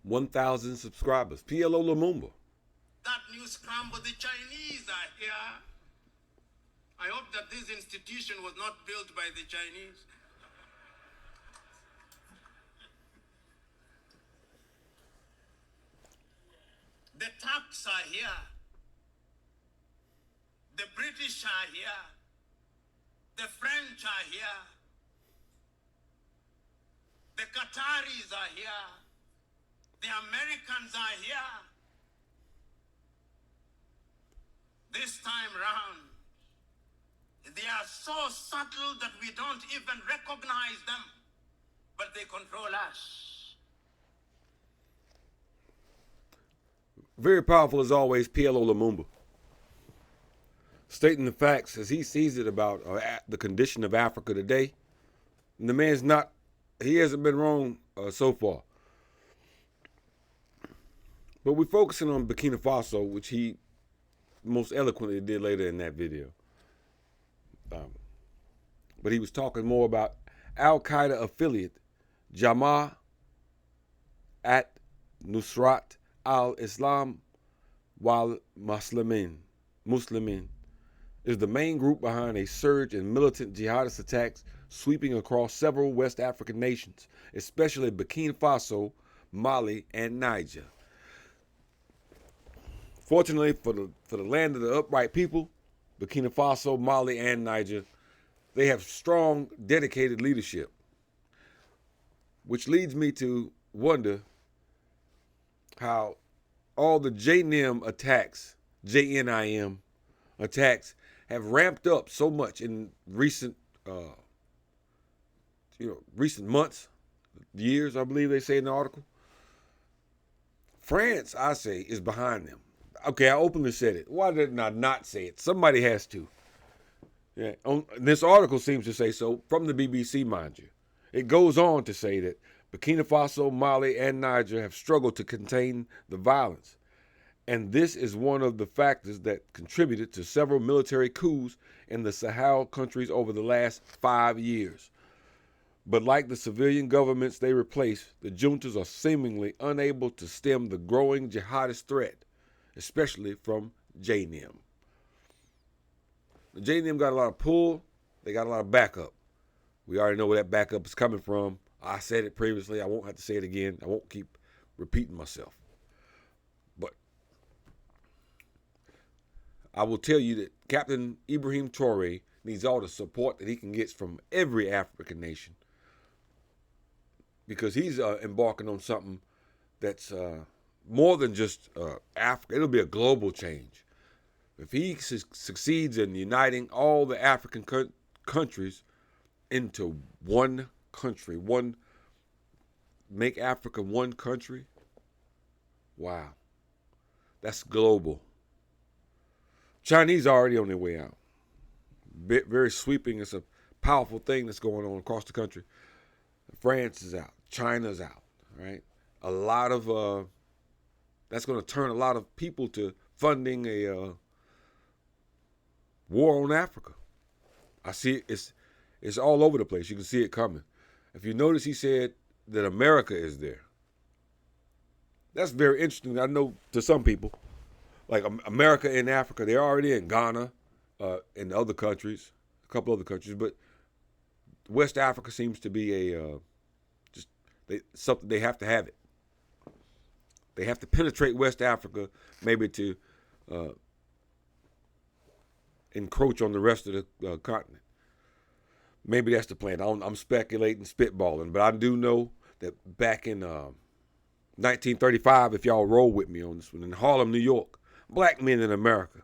1,000 subscribers. PLO Lumumba. That new scramble, the Chinese are here. I hope that this institution was not built by the Chinese. The Turks are here. The British are here. The French are here. The Qataris are here. The Americans are here. This time round, they are so subtle that we don't even recognize them, but they control us. Very powerful as always, PLO Lumumba. Stating the facts as he sees it about the condition of Africa today. And the man's not, he hasn't been wrong so far. But we're focusing on Burkina Faso, which he most eloquently did later in that video. But he was talking more about Al-Qaeda affiliate Jamaat at Nusrat al-Islam wal Muslimin is the main group behind a surge in militant jihadist attacks sweeping across several West African nations, especially Burkina Faso, Mali, and Niger. Fortunately for the land of the upright people, Burkina Faso, Mali, and Niger, they have strong, dedicated leadership, which leads me to wonder how all the JNIM attacks, JNIM attacks, have ramped up so much in recent months, years, I believe they say in the article. France, I say, is behind them. Okay, I openly said it. Why didn't I not say it? Somebody has to. Yeah, this article seems to say so, from the BBC, mind you. It goes on to say that Burkina Faso, Mali, and Niger have struggled to contain the violence. And this is one of the factors that contributed to several military coups in the Sahel countries over the last 5 years. But like the civilian governments they replaced, the juntas are seemingly unable to stem the growing jihadist threat, especially from JNIM. The JNIM got a lot of pull, they got a lot of backup. We already know where that backup is coming from. I said it previously, I won't have to say it again. I won't keep repeating myself. But I will tell you that Captain Ibrahim Traore needs all the support that he can get from every African nation, because he's embarking on something that's more than just Africa. It'll be a global change. If he succeeds in uniting all the African countries into one country, make Africa one country, wow, that's global. Chinese are already on their way out. Very sweeping. It's a powerful thing that's going on across the country. France is out. China's out. Right? A lot of that's going to turn a lot of people to funding a war on Africa. I see it's all over the place. You can see it coming. If you notice, he said that America is there. That's very interesting. I know to some people, like America and Africa, they're already in Ghana, in other countries, a couple other countries, but West Africa seems to be something they have to have it. They have to penetrate West Africa, maybe to encroach on the rest of the continent. Maybe that's the plan. I'm speculating, spitballing, but I do know that back in 1935, if y'all roll with me on this one, in Harlem, New York, black men in America.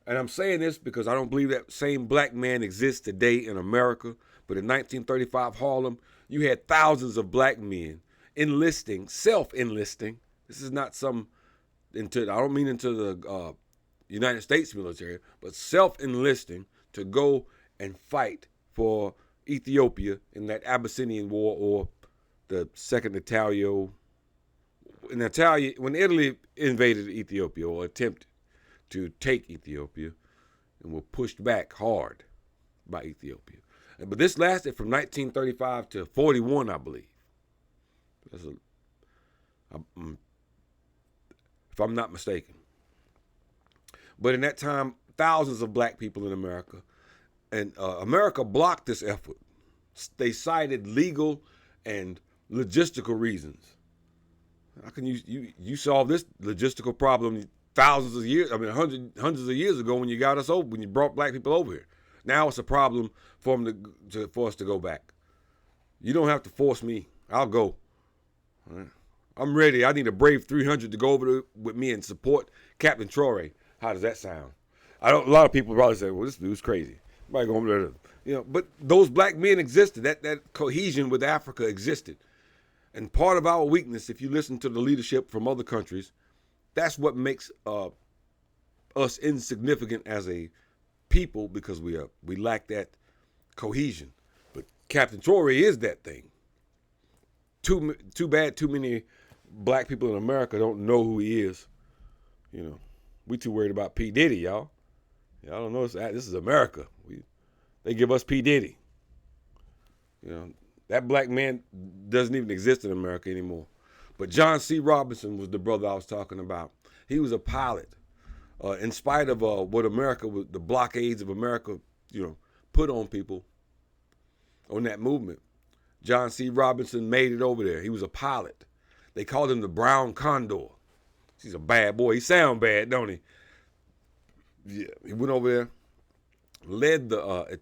And I'm saying this because I don't believe that same black man exists today in America. But in 1935 Harlem, you had thousands of black men enlisting, self-enlisting. This is not I don't mean into the United States military, but self-enlisting to go and fight for Ethiopia in that Abyssinian War, or the Second Italia. When Italy invaded Ethiopia or attempted to take Ethiopia and were pushed back hard by Ethiopia. But this lasted from 1935 to 41, I believe. if I'm not mistaken. But in that time, thousands of black people in America, and America blocked this effort. They cited legal and logistical reasons. How can you solve this logistical problem thousands of years? I mean, hundreds of years ago when you got us over, when you brought black people over here. Now it's a problem for us to go back. You don't have to force me. I'll go. All right. I'm ready. I need a brave 300 to go over with me and support Captain Traore. How does that sound? A lot of people probably say, "Well, this dude's crazy." Somebody go over there, But those black men existed. That cohesion with Africa existed. And part of our weakness, if you listen to the leadership from other countries, that's what makes us insignificant as a people, because we lack that cohesion. But Captain Traore is that thing. Too bad too many black people in America don't know who he is. We too worried about P. Diddy, y'all. Y'all don't know this is America. They give us P. Diddy. That black man doesn't even exist in America anymore. But John C. Robinson was the brother I was talking about. He was a pilot. In spite of what America, the blockades of America, put on people, on that movement, John C. Robinson made it over there. He was a pilot. They called him the Brown Condor. He's a bad boy. He sound bad, don't he? Yeah, he went over there, led the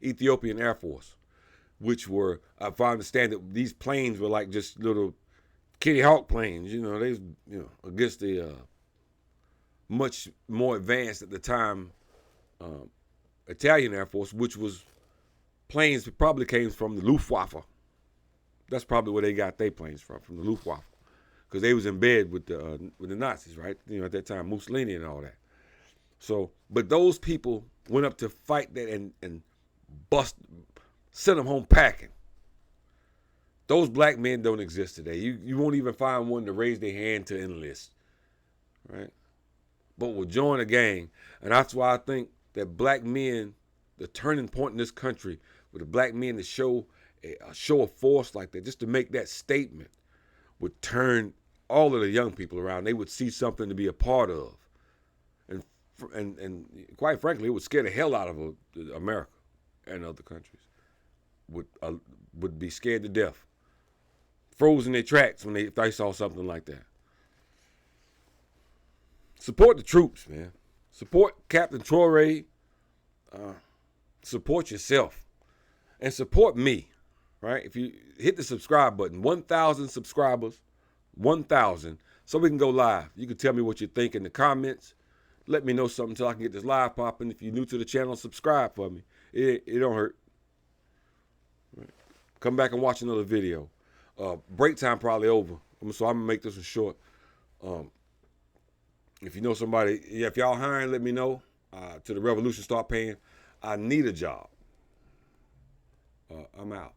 Ethiopian Air Force, which were, if I understand it, these planes were like just little Kitty Hawk planes. They, against the much more advanced at the time Italian Air Force, which was planes that probably came from the Luftwaffe. That's probably where they got their planes from the Luftwaffe, because they was in bed with the Nazis, right? At that time, Mussolini and all that. So, but those people went up to fight that and sent them home packing. Those black men don't exist today. You won't even find one to raise their hand to enlist, right? But will join a gang. And that's why I think that black men, the turning point in this country, with the black men to show a show of force like that, just to make that statement, would turn all of the young people around. They would see something to be a part of. And quite frankly, it would scare the hell out of America and other countries. Would be scared to death, frozen their tracks if they saw something like that. Support the troops, man. Support Captain Traore. Support yourself, and support me. Right? If you hit the subscribe button, 1,000 subscribers, 1,000, so we can go live. You can tell me what you think in the comments. Let me know something so I can get this live popping. If you're new to the channel, subscribe for me. It don't hurt. Right. Come back and watch another video. Break time probably over, so I'm gonna make this one short. If you know somebody, if y'all hiring, let me know. Till the revolution start paying. I need a job. I'm out.